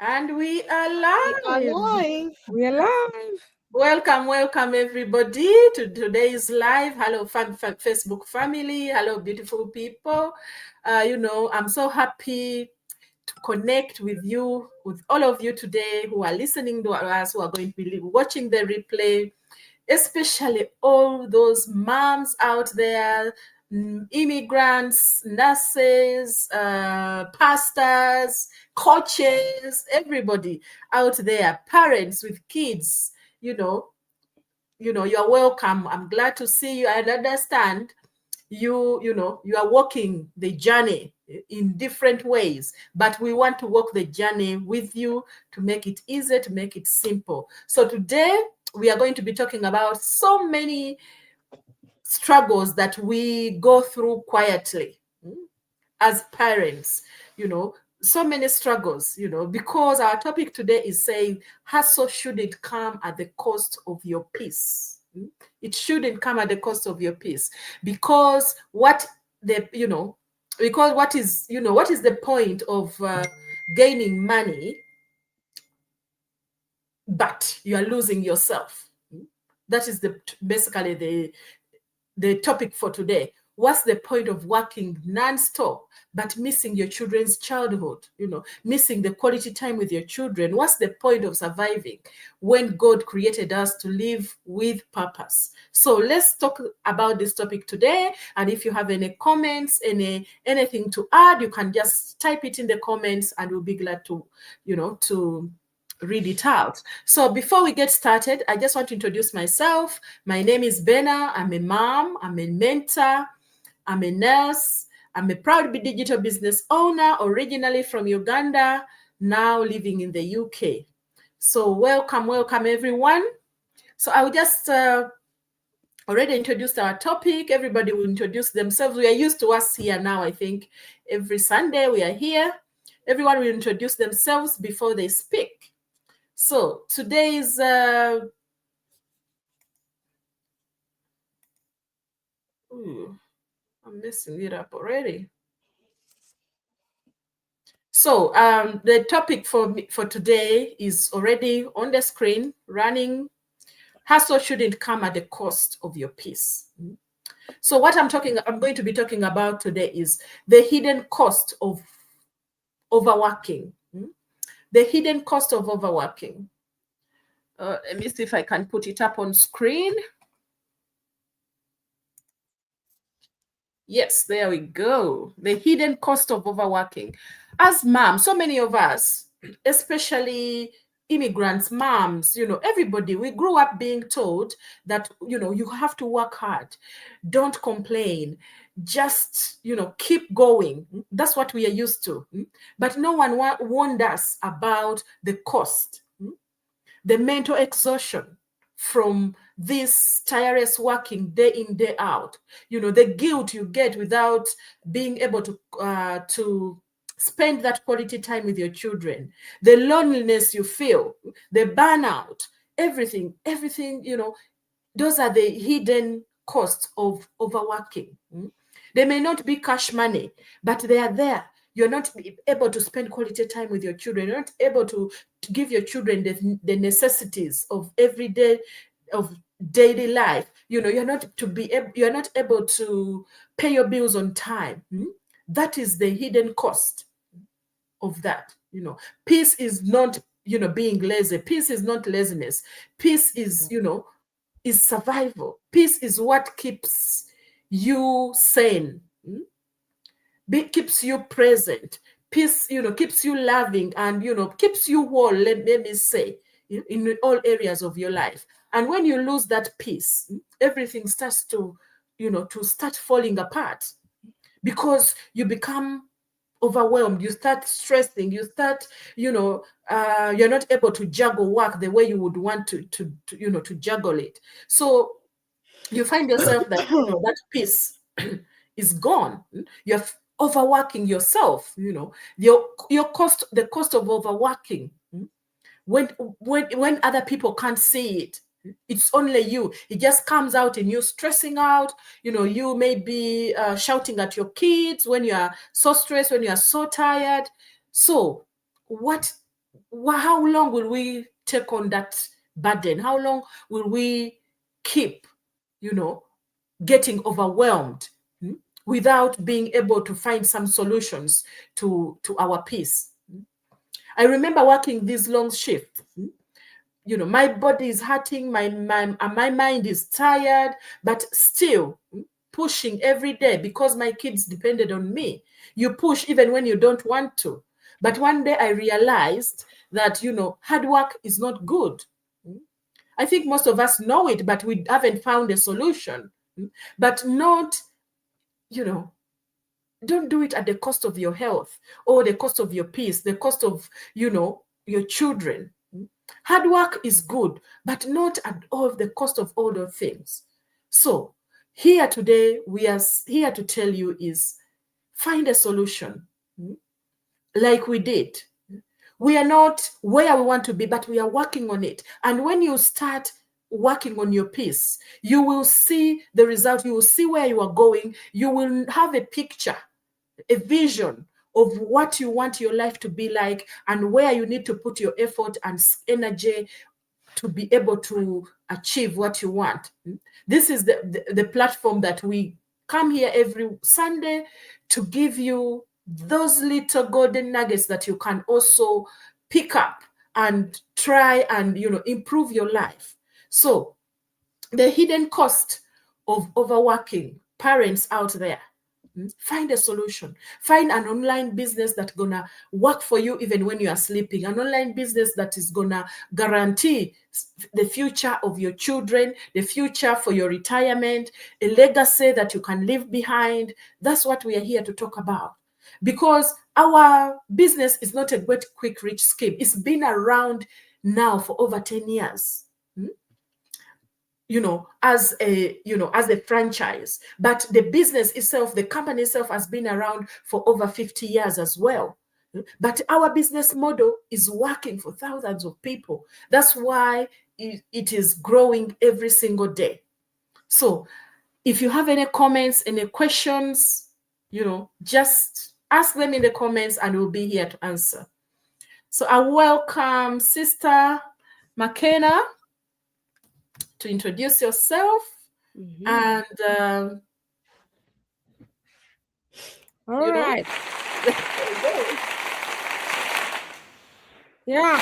And we are We are live. live. We are live. Welcome everybody to today's live. Hello, Facebook family. Hello, beautiful people. I'm so happy to connect with you, with all of you today who are listening to us, who are going to be watching the replay, especially all those moms out there, immigrants, nurses, pastors, coaches, everybody out there, parents with kids, you're welcome. I'm glad to see you. I understand you are walking the journey in different ways, but we want to walk the journey with you to make it easy, to make it simple. So today we are going to be talking about so many struggles that we go through quietly as parents, so many struggles, because our topic today is saying hustle shouldn't come at the cost of your peace. It shouldn't come at the cost of your peace, because what is the point of gaining money but you are losing yourself? That is basically the topic for today. What's the point of working non-stop but missing your children's childhood, missing the quality time with your children? What's the point of surviving when God created us to live with purpose? So let's talk about this topic today. And if you have any comments, anything to add, you can just type it in the comments and we'll be glad to read it out. So before we get started, I just want to introduce myself. My name is Bena. I'm a mom. I'm a mentor. I'm a nurse. I'm a proud digital business owner, originally from Uganda, now living in the UK. So welcome everyone. So I will just already introduced our topic. Everybody will introduce themselves. We are used to us here now. I think every Sunday we are here. Everyone will introduce themselves before they speak. So today's I'm messing it up already. So the topic for today is already on the screen, running. Hustle shouldn't come at the cost of your peace. So what I'm going to be talking about today is the hidden cost of overworking. The hidden cost of overworking. Let me see if I can put it up on screen. Yes, there we go. The hidden cost of overworking. As moms, so many of us, especially immigrants, moms, everybody, we grew up being told that, you have to work hard. Don't complain. Just, keep going. That's what we are used to. But no one warned us about the cost, the mental exhaustion from this tireless working day in, day out, the guilt you get without being able to spend that quality time with your children, the loneliness you feel, the burnout, everything, those are the hidden costs of overworking. They may not be cash money, but they are there. You're not able to spend quality time with your children. You're not able to give your children the necessities of everyday, of daily life. You're not able to pay your bills on time. That is the hidden cost of that. Peace is not being lazy. Peace is not laziness. Peace is is survival. Peace is what keeps you sane. Keeps you present. Peace, keeps you loving and, keeps you whole, let me say, in all areas of your life. And when you lose that peace, everything starts to start falling apart, because you become overwhelmed, you start stressing, you start, you're not able to juggle work the way you would want to juggle it. So you find yourself that that peace is gone. You're overworking yourself. The cost of overworking. When other people can't see it, it's only you. It just comes out in you stressing out. You may be shouting at your kids when you are so stressed, when you are so tired. So what how long will we take on that burden? How long will we keep, getting overwhelmed, without being able to find some solutions to our peace? I remember working these long shifts. My body is hurting, my mind is tired, but still pushing every day because my kids depended on me. You push even when you don't want to. But one day I realized that, hard work is not good. I think most of us know it, but we haven't found a solution. But not, don't do it at the cost of your health or the cost of your peace, the cost of, your children. Hard work is good, but not at all the cost of all those things. So here today, we are here to tell you is find a solution, like we did. We are not where we want to be, but we are working on it. And when you start working on your peace, you will see the result. You will see where you are going. You will have a picture, a vision of what you want your life to be like, and where you need to put your effort and energy to be able to achieve what you want. This is the platform that we come here every Sunday to give you those little golden nuggets that you can also pick up and try and improve your life. So the hidden cost of overworking, parents out there, find a solution. Find an online business that's gonna work for you even when you are sleeping. An online business that is gonna guarantee the future of your children, the future for your retirement, a legacy that you can leave behind. That's what we are here to talk about. Because our business is not a great quick rich scheme. It's been around now for over 10 years. As a franchise, but the business itself, the company itself, has been around for over 50 years as well. But our business model is working for thousands of people. That's why it is growing every single day. So if you have any comments, any questions, just ask them in the comments and we'll be here to answer. So I welcome Sister McKenna to introduce yourself. And all right. Yeah,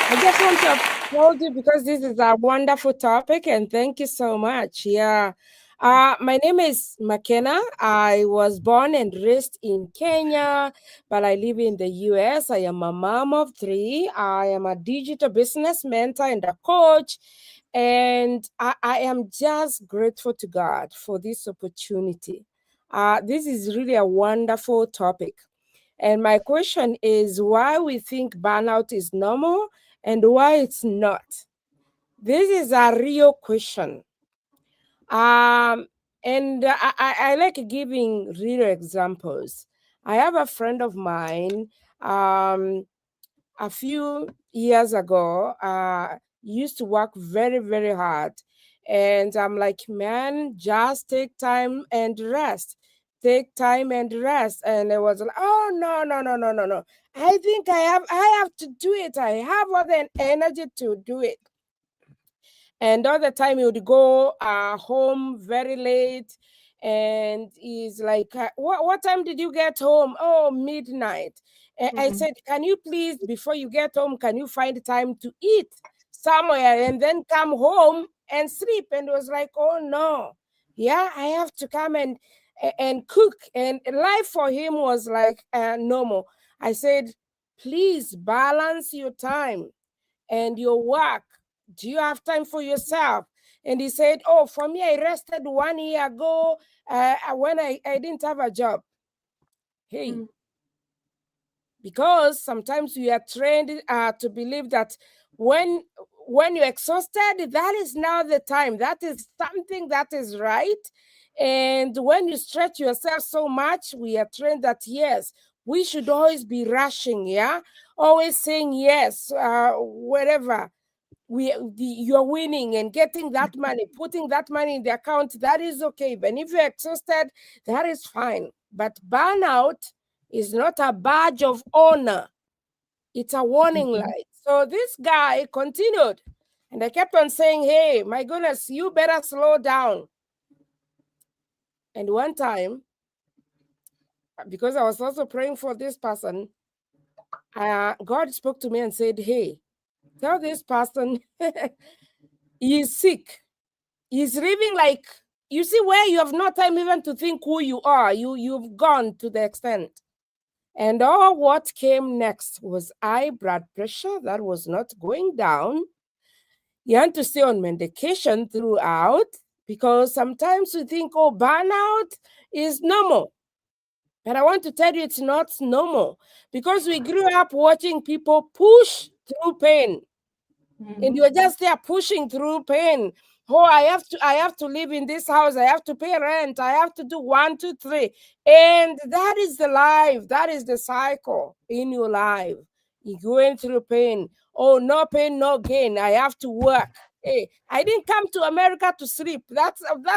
I just want to applaud you because this is a wonderful topic, and thank you so much. Yeah. My name is McKenna. I was born and raised in Kenya, but I live in the US. I am a mom of 3. I am a digital business mentor and a coach. And I am just grateful to God for this opportunity. This is really a wonderful topic. And my question is why we think burnout is normal and why it's not. This is a real question. And I like giving real examples. I have a friend of mine, a few years ago, used to work very, very hard. And I'm like, man, just take time and rest. Take time and rest. And it was like, oh, no. I think I have to do it. I have all the energy to do it. And all the time he would go home very late. And he's like, what time did you get home? Oh, midnight. I said, can you please, before you get home, can you find time to eat somewhere and then come home and sleep? And it was like, oh, no. Yeah, I have to come and cook. And life for him was like normal. I said, please balance your time and your work. Do you have time for yourself? And he said, oh, for me, I rested 1 year ago when I didn't have a job. Hey, because sometimes we are trained to believe that when you're exhausted, that is now the time. That is something that is right. And when you stretch yourself so much, we are trained that, yes, we should always be rushing, yeah? Always saying yes, wherever. You're winning and getting that money, putting that money in the account, that is okay. But if you're exhausted, that is fine. But burnout is not a badge of honor. It's a warning light. So this guy continued, and I kept on saying, hey, my goodness, you better slow down. And one time, because I was also praying for this person, God spoke to me and said, hey, tell this person he is sick. He's living like, you see, where you have no time even to think who you are. You've gone to the extent. And all what came next was high blood pressure that was not going down. You had to stay on medication throughout, because sometimes we think, oh, burnout is normal. But I want to tell you, it's not normal, because we grew up watching people push through pain. And you're just there pushing through pain. Oh, I have to live in this house. I have to pay rent. I have to do 1, 2, 3. And that is the life. That is the cycle in your life. You're going through pain. Oh, no pain, no gain. I have to work. Hey, I didn't come to America to sleep. That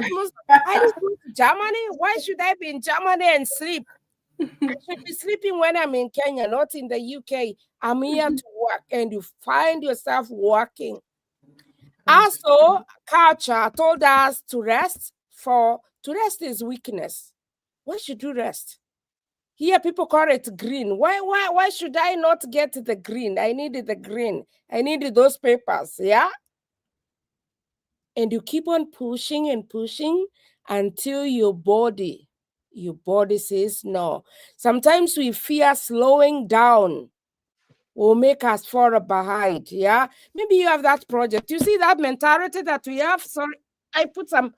most. I didn't go to Germany. Why should I be in Germany and sleep? I should be sleeping when I'm in Kenya, not in the UK. I'm here to work, and you find yourself working. Also, culture told us to rest. To rest is weakness. Why should you rest? Here, people call it green. Why should I not get the green? I needed the green. I needed those papers, yeah? And you keep on pushing and pushing until your body says no. Sometimes we fear slowing down will make us fall behind. Yeah, maybe you have that project. You see that mentality that we have. Sorry, I put some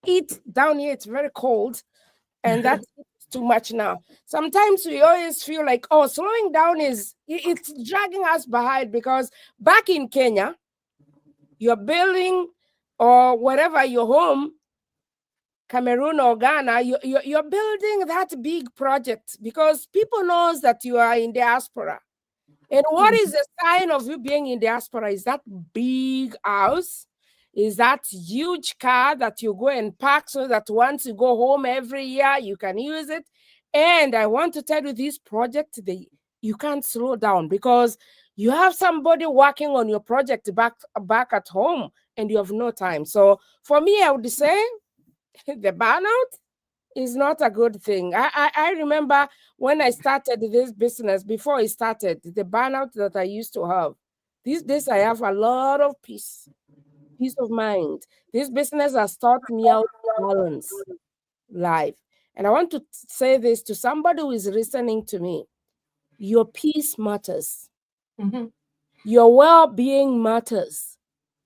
heat down here. It's very cold, and that's too much now. Sometimes we always feel like, oh, slowing down it's dragging us behind, because back in Kenya, you're building or wherever your home, Cameroon or Ghana, you're building that big project because people knows that you are in diaspora. And what is the sign of you being in diaspora? Is that big house? Is that huge car that you go and park so that once you go home every year, you can use it? And I want to tell you, this project, you can't slow down, because you have somebody working on your project back at home, and you have no time. So for me, I would say the burnout is not a good thing. I remember when I started this business, before I started, the burnout that I used to have. These days, I have a lot of peace of mind. This business has taught me how to balance life. And I want to say this to somebody who is listening to me. Your peace matters. Mm-hmm. Your well-being matters.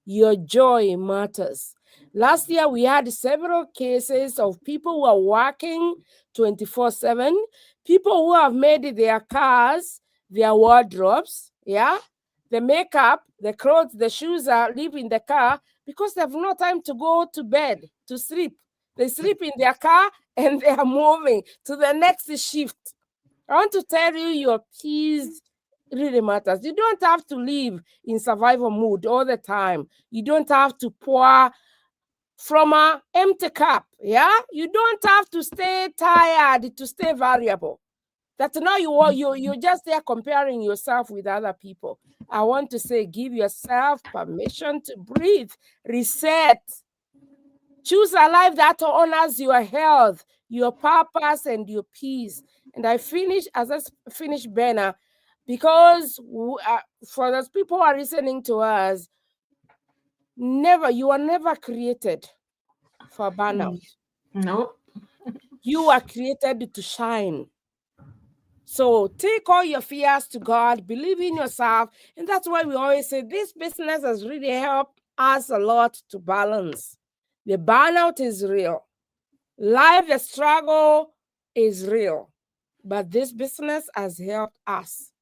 Your joy matters. Last year, we had several cases of people who are working 24/7, people who have made their cars their wardrobes, yeah? The makeup, the clothes, the shoes are live in the car because they have no time to go to bed, to sleep. They sleep in their car and they are moving to the next shift. I want to tell you, your peace really matters. You don't have to live in survival mood all the time. You don't have to pour from an empty cup. Yeah, you don't have to stay tired to stay valuable. That's not you're just there comparing yourself with other people. I want to say, give yourself permission to breathe, reset, choose a life that honors your health, your purpose, and your peace. And I finish Benna, because for those people who are listening to us, you are never created for burnout. No. You are created to shine. So take all your fears to God, believe in yourself. And that's why we always say this business has really helped us a lot to balance. The burnout is real. Life, the struggle is real. But this business has helped us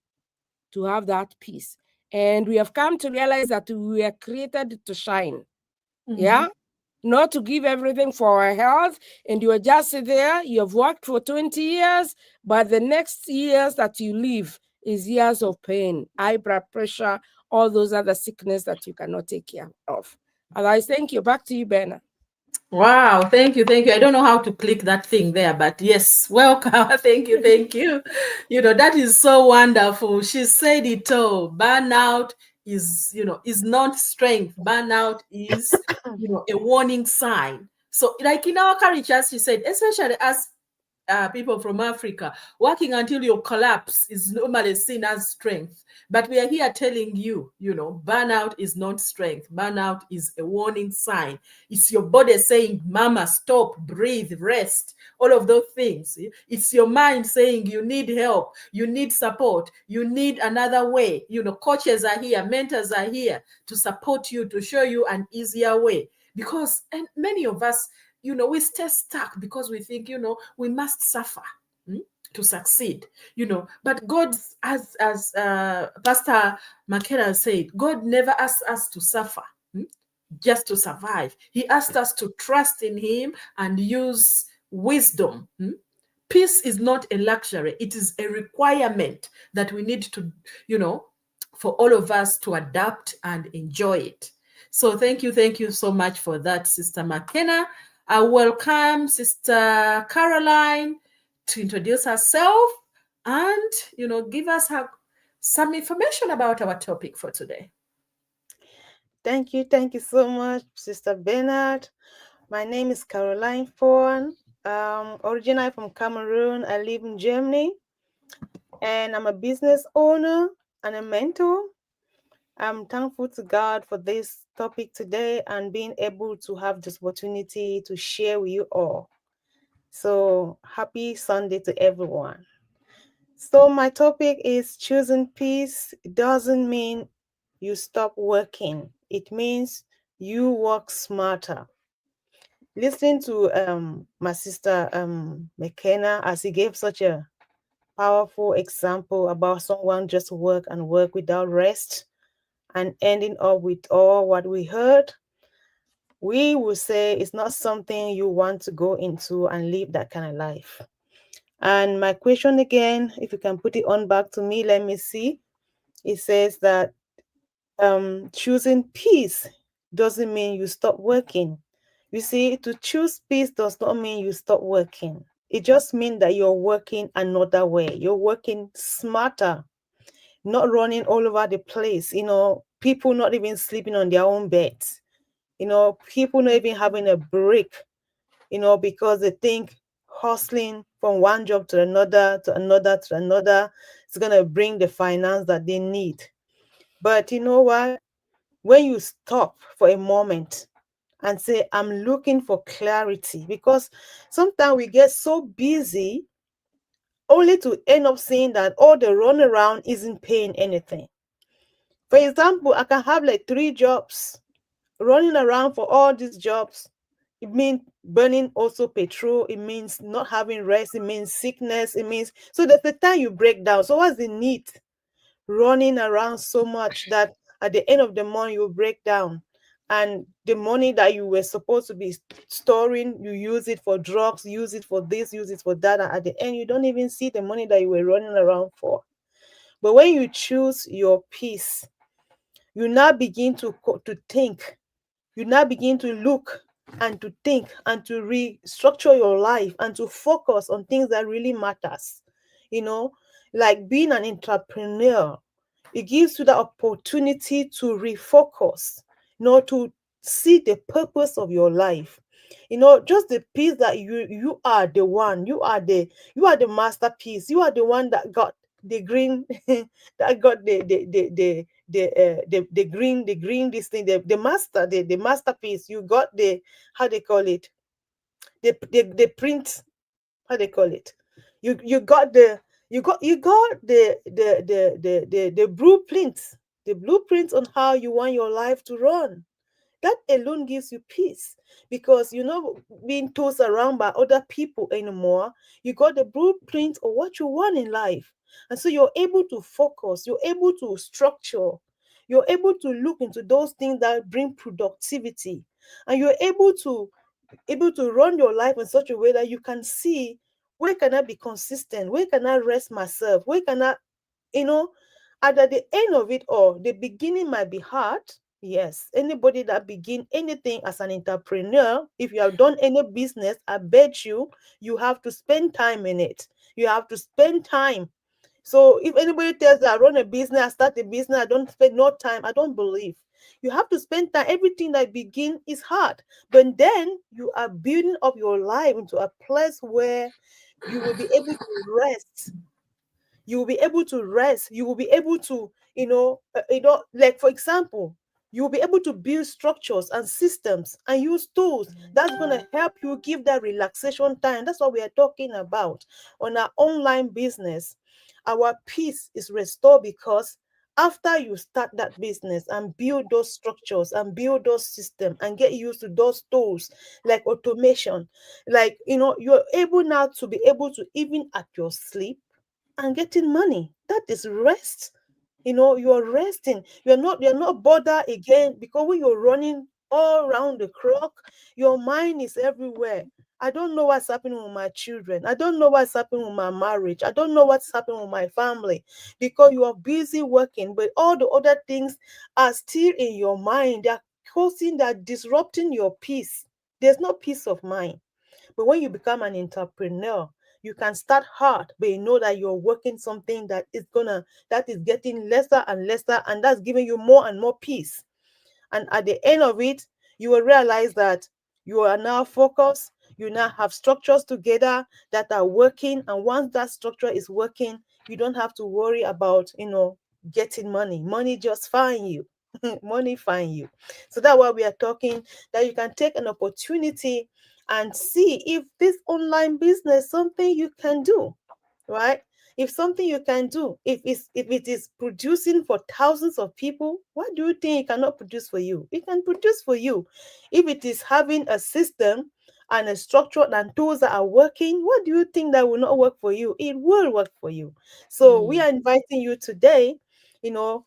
to have that peace. And we have come to realize that we are created to shine. Yeah? Not to give everything for our health, and you are just there, you have worked for 20 years, but the next years that you live is years of pain, high blood pressure, all those other sickness that you cannot take care of. Otherwise, thank you. Back to you, Benna. Wow, thank you, thank you. I don't know how to click that thing there, but yes, welcome. Thank you, thank you. That is so wonderful. She said it all. Burnout is not strength. Burnout is, a warning sign. So, like in our culture, she said, especially as people from Africa, working until you collapse is normally seen as strength. But we are here telling you, burnout is not strength. Burnout is a warning sign. It's your body saying, Mama, stop, breathe, rest, all of those things. It's your mind saying you need help, you need support, you need another way. Coaches are here, mentors are here to support you, to show you an easier way. Because and many of us, we stay stuck because we think, we must suffer to succeed, but God, as Pastor McKenna said, God never asked us to suffer just to survive. He asked us to trust in him and use wisdom. Peace is not a luxury. It is a requirement that we need to, for all of us to adapt and enjoy it. So thank you so much for that, Sister McKenna. I welcome Sister Caroline to introduce herself and, give us some information about our topic for today. Thank you so much, Sister Bernard. My name is Caroline Fawn. Originally from Cameroon. I live in Germany, and I'm a business owner and a mentor. I'm thankful to God for this topic today and being able to have this opportunity to share with you all. So happy Sunday to everyone. So my topic is choosing peace doesn't mean you stop working. It means you work smarter. Listening to my sister McKenna, as he gave such a powerful example about someone just work and work without rest and ending up with all what we heard, we will say it's not something you want to go into and live that kind of life. And my question again, if you can put it on back to me, let me see. It says that choosing peace doesn't mean you stop working. You see, to choose peace does not mean you stop working. It just means that you're working another way. You're working smarter, not running all over the place. People not even sleeping on their own beds. People not even having a break, because they think hustling from one job to another, to another, to another is going to bring the finance that they need. But you know what? When you stop for a moment and say, I'm looking for clarity, because sometimes we get so busy only to end up seeing that all the run around isn't paying anything. For example, I can have like 3 jobs, running around for all these jobs. It means burning also petrol. It means not having rest. It means sickness. It means, so there's the time you break down. So what's the need running around so much that at the end of the month you break down, and the money that you were supposed to be storing, you use it for drugs, use it for this, use it for that, and at the end you don't even see the money that you were running around for. But when you choose your peace, you now begin to think, you now begin to look and to think and to restructure your life and to focus on things that really matters. Like being an entrepreneur, it gives you the opportunity to refocus, to see the purpose of your life. Just the piece that you are the one, you are the masterpiece, you are the one that got the green that got the green this thing, the masterpiece. You got the, how they call it, the print, how they call it, you got the blueprint on how you want your life to run. That alone gives you peace, because you're not being tossed around by other people anymore. You got the blueprint of what you want in life. And so you're able to focus, you're able to structure, you're able to look into those things that bring productivity, and you're able to run your life in such a way that you can see, where can I be consistent, where can I rest myself, where can I, and at the end of it all, the beginning might be hard, Yes, anybody that begin anything as an entrepreneur, if you have done any business, I bet you have to spend time in it. You have to spend time. So if anybody tells that I run a business, I start a business, I don't spend no time, I don't believe. You have to spend time. Everything that begin is hard, but then you are building up your life into a place where you will be able to rest. You will be able to rest. You will be able to, like for example, you will be able to build structures and systems and use tools that's going to help you give that relaxation time. That's what we are talking about on our online business. Our peace is restored because after you start that business and build those structures and build those systems and get used to those tools like automation, like you're able now to be able to, even at your sleep, and getting money. That is rest. You're resting. You're not bothered again, because when you're running all around the clock, your mind is everywhere. I don't know what's happening with my children. I don't know what's happening with my marriage. I don't know what's happening with my family, because you are busy working, but all the other things are still in your mind. They're disrupting your peace. There's no peace of mind. But when you become an entrepreneur, you can start hard, but you know that you're working something that is getting lesser and lesser, and that's giving you more and more peace. And at the end of it, you will realize that you are now focused. You now have structures together that are working. And once that structure is working, you don't have to worry about, getting money. Money just find you. Money find you. So that's why we are talking, that you can take an opportunity and see if this online business something you can do, right? If something you can do, if it is producing for thousands of people, what do you think it cannot produce for you? It can produce for you. If it is having a system and a structure and tools that are working, what do you think that will not work for you? It will work for you. So we are inviting you today, you know,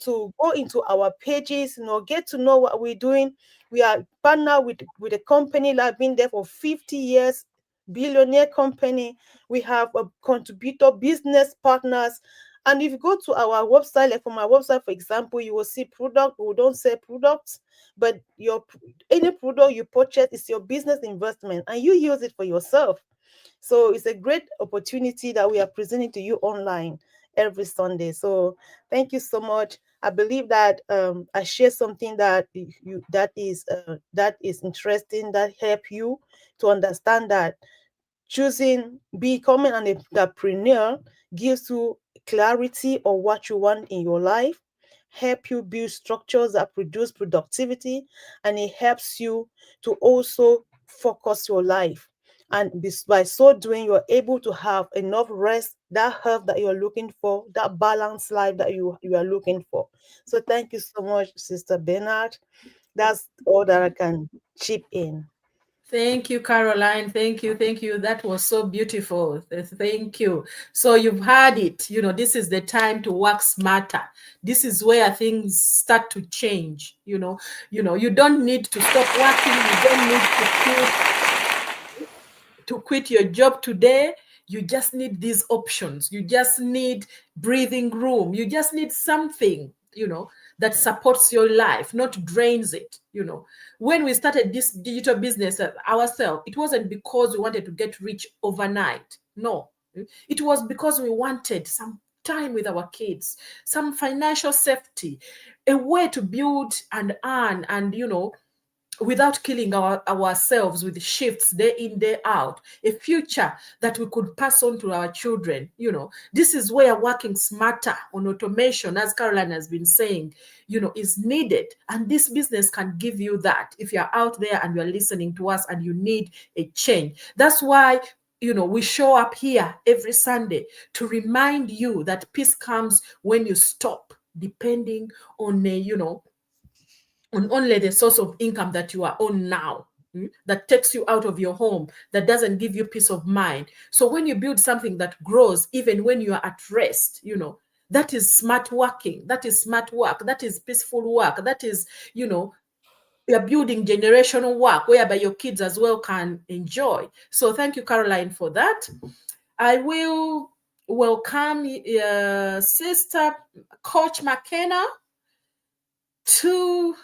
to go into our pages, get to know what we're doing. We are partnered with a company that have been there for 50 years, billionaire company. We have a contributor business partners. And if you go to our website, like from our website, for example, you will see product. We don't say products, but any product you purchase is your business investment, and you use it for yourself. So it's a great opportunity that we are presenting to you online every Sunday. So thank you so much. I believe that I share something that that is interesting, that help you to understand that becoming an entrepreneur gives you clarity of what you want in your life, help you build structures that produce productivity, and it helps you to also focus your life. And by so doing, you're able to have enough rest, that health that you're looking for, that balanced life that you are looking for. So thank you so much, Sister Bernard. That's all that I can chip in. Thank you, Caroline. Thank you. Thank you. That was so beautiful. Thank you. So you've heard it. This is the time to work smarter. This is where things start to change. You don't need to stop working. You don't need to quit your job today. You just need these options. You just need breathing room. You just need something, that supports your life, not drains it. When we started this digital business ourselves, it wasn't because we wanted to get rich overnight. No, it was because we wanted some time with our kids, some financial safety, a way to build and earn, and without killing ourselves with shifts day in, day out, a future that we could pass on to our children. This is where working smarter on automation, as Caroline has been saying, is needed. And this business can give you that if you're out there and you're listening to us and you need a change. That's why we show up here every Sunday to remind you that peace comes when you stop depending on on only the source of income that you are on now, that takes you out of your home, that doesn't give you peace of mind. So when you build something that grows, even when you are at rest, that is smart working, that is smart work, that is peaceful work, that is, you're building generational work whereby your kids as well can enjoy. So thank you, Caroline, for that. I will welcome Sister Coach McKenna. to,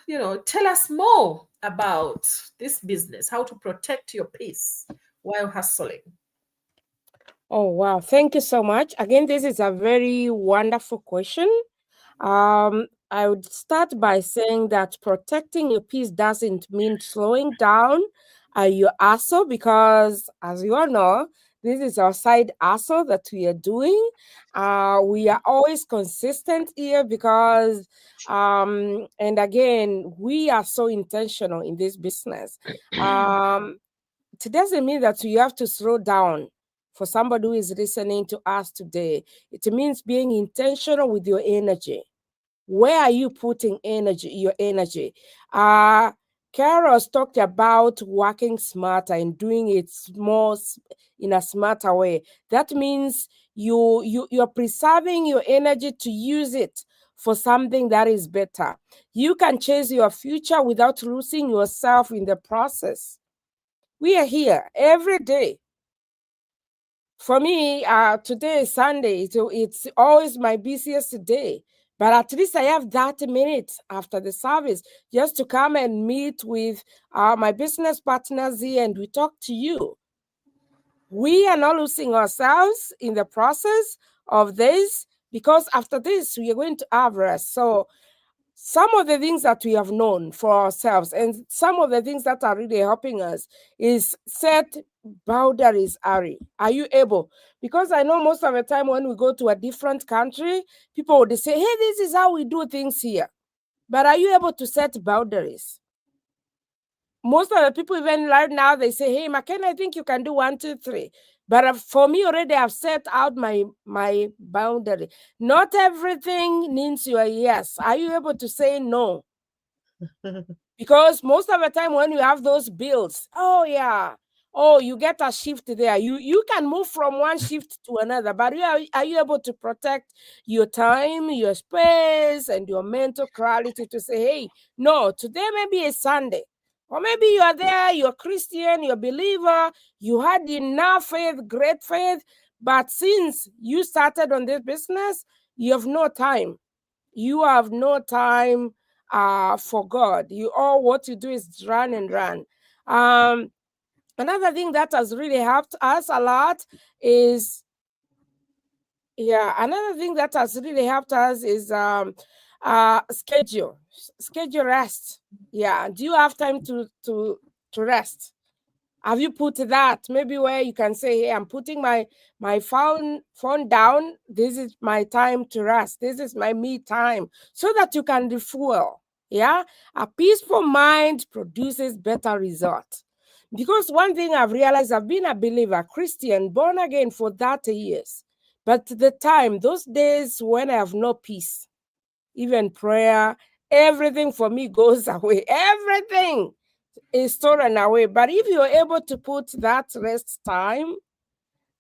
tell us more about this business, how to protect your peace while hustling. Oh, wow. Thank you so much. Again, this is a very wonderful question. I would start by saying that protecting your peace doesn't mean slowing down your hustle, because as you all know, this is our side hustle that we are doing. We are always consistent here because, and again, we are so intentional in this business. It doesn't mean that you have to slow down. For somebody who is listening to us today, it means being intentional with your energy. Where are you putting your energy? Carol's talked about working smarter and doing it more in a smarter way. That means you're preserving your energy to use it for something that is better. You can chase your future without losing yourself in the process. We are here every day. For me, today is Sunday, so it's always my busiest day. But at least I have 30 minutes after the service just to come and meet with my business partners here, and we talk to you. We are not losing ourselves in the process of this, because after this, we are going to have rest. So some of the things that we have known for ourselves and some of the things that are really helping us is set boundaries. Ari, are you able? Because I know most of the time when we go to a different country, people would say, hey, this is how we do things here. But are you able to set boundaries? Most of the people, even right now, they say, hey, McKenna, I think you can do 1, 2, 3. But for me already, I've set out my boundary. Not everything needs your yes. Are you able to say no? Because most of the time when you have those bills, oh yeah, oh, you get a shift there. You can move from one shift to another, but are you able to protect your time, your space, and your mental clarity to say, hey, no, today maybe a Sunday. Or maybe you are there, you're Christian, you're a believer, you had enough faith, great faith, but since you started on this business, you have no time. You have no time for God. All what you do is run and run. Another thing that has really helped us a lot is, another thing that has really helped us is schedule rest. Yeah, do you have time to rest? Have you put that maybe where you can say, hey, I'm putting my phone down. This is my time to rest. This is my me time, so that you can refuel. Yeah, a peaceful mind produces better results. Because one thing I've realized, I've been a believer, Christian, born again for 30 years. But those days when I have no peace, even prayer, everything for me goes away. Everything is stolen away. But if you're able to put that rest time,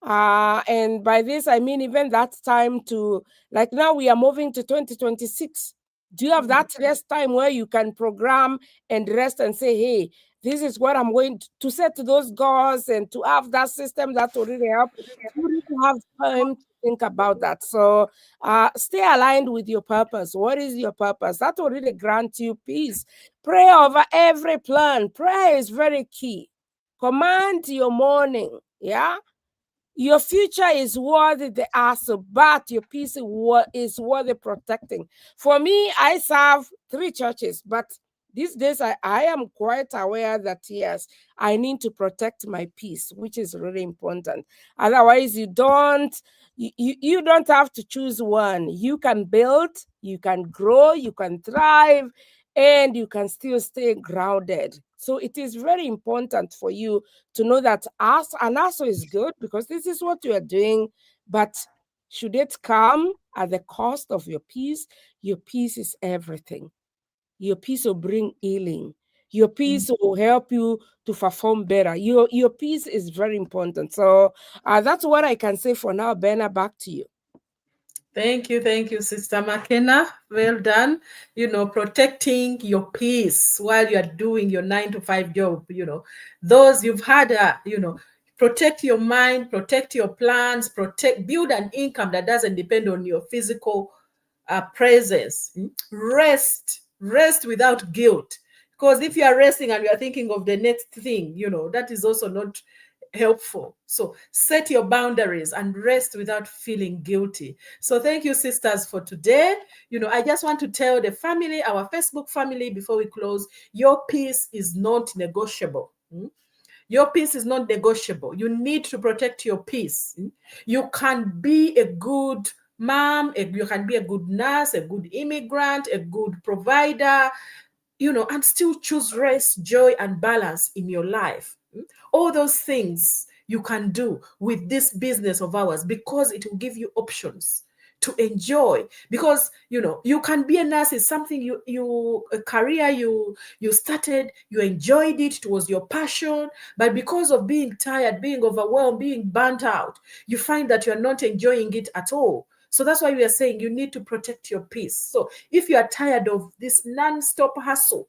and by this I mean even that time to, like now we are moving to 2026. Do you have that rest time where you can program and rest and say, hey, this is what I'm going to set those goals, and to have that system that will really help you really have time to think about that. So stay aligned with your purpose. What is your purpose? That will really grant you peace. Pray over every plan. Prayer is very key. Command your morning. Yeah. Your future is worthy the hassle, but your peace is worthy protecting. For me, I serve 3 churches, but these days I am quite aware that yes, I need to protect my peace, which is really important. Otherwise, you don't have to choose one. You can build, you can grow, you can thrive, and you can still stay grounded. So it is very important for you to know that an hustle is good because this is what you are doing, but should it come at the cost of your peace is everything. Your peace will bring healing. Your peace will help you to perform better. Your peace is very important. So that's what I can say for now. Benna, back to you. Thank you, Sister McKenna. Well done. Protecting your peace while you are doing your 9-to-5 job. Those you've had, protect your mind, protect your plans, build an income that doesn't depend on your physical presence. Rest rest without guilt. Because if you are resting and you are thinking of the next thing, that is also not helpful. So set your boundaries and rest without feeling guilty. So thank you, sisters, for today. I just want to tell the family, our Facebook family, before we close, your peace is not negotiable. Your peace is not negotiable. You need to protect your peace. You can be a good mom, you can be a good nurse, a good immigrant, a good provider, and still choose rest, joy, and balance in your life. All those things you can do with this business of ours, because it will give you options to enjoy. Because you can be a nurse. It's something a career you started, you enjoyed it, it was your passion, but because of being tired, being overwhelmed, being burnt out, you find that you're not enjoying it at all. So that's why we are saying you need to protect your peace. So if you are tired of this non-stop hustle,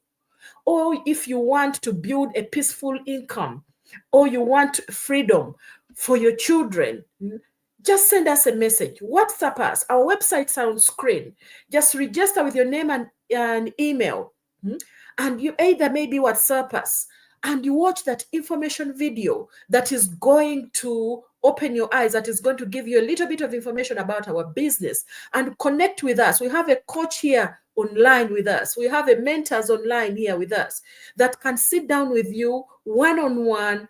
or if you want to build a peaceful income, or you want freedom for your children, just send us a message. WhatsApp us. Our website's on screen. Just register with your name and email. And you either maybe WhatsApp us, and you watch that information video that is going to open your eyes, that is going to give you a little bit of information about our business, and connect with us. We have a coach here online with us. We have a mentors online here with us that can sit down with you one-on-one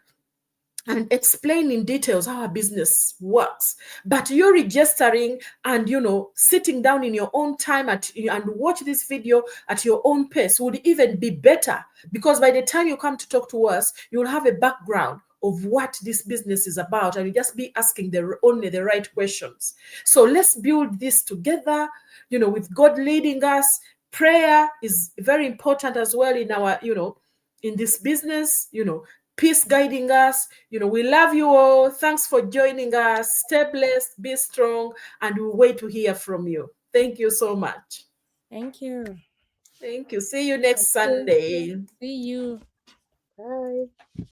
and explain in details how our business works. But you're registering and sitting down in your own time and watch this video at your own pace would even be better, because by the time you come to talk to us, you'll have a background of what this business is about, and you just be asking only the right questions. So let's build this together, with God leading us. Prayer is very important as well in our, in this business, peace guiding us. We love you all. Thanks for joining us. Stay blessed, be strong, and we'll wait to hear from you. Thank you so much. Thank you. Thank you. See you next Sunday. See you. Bye.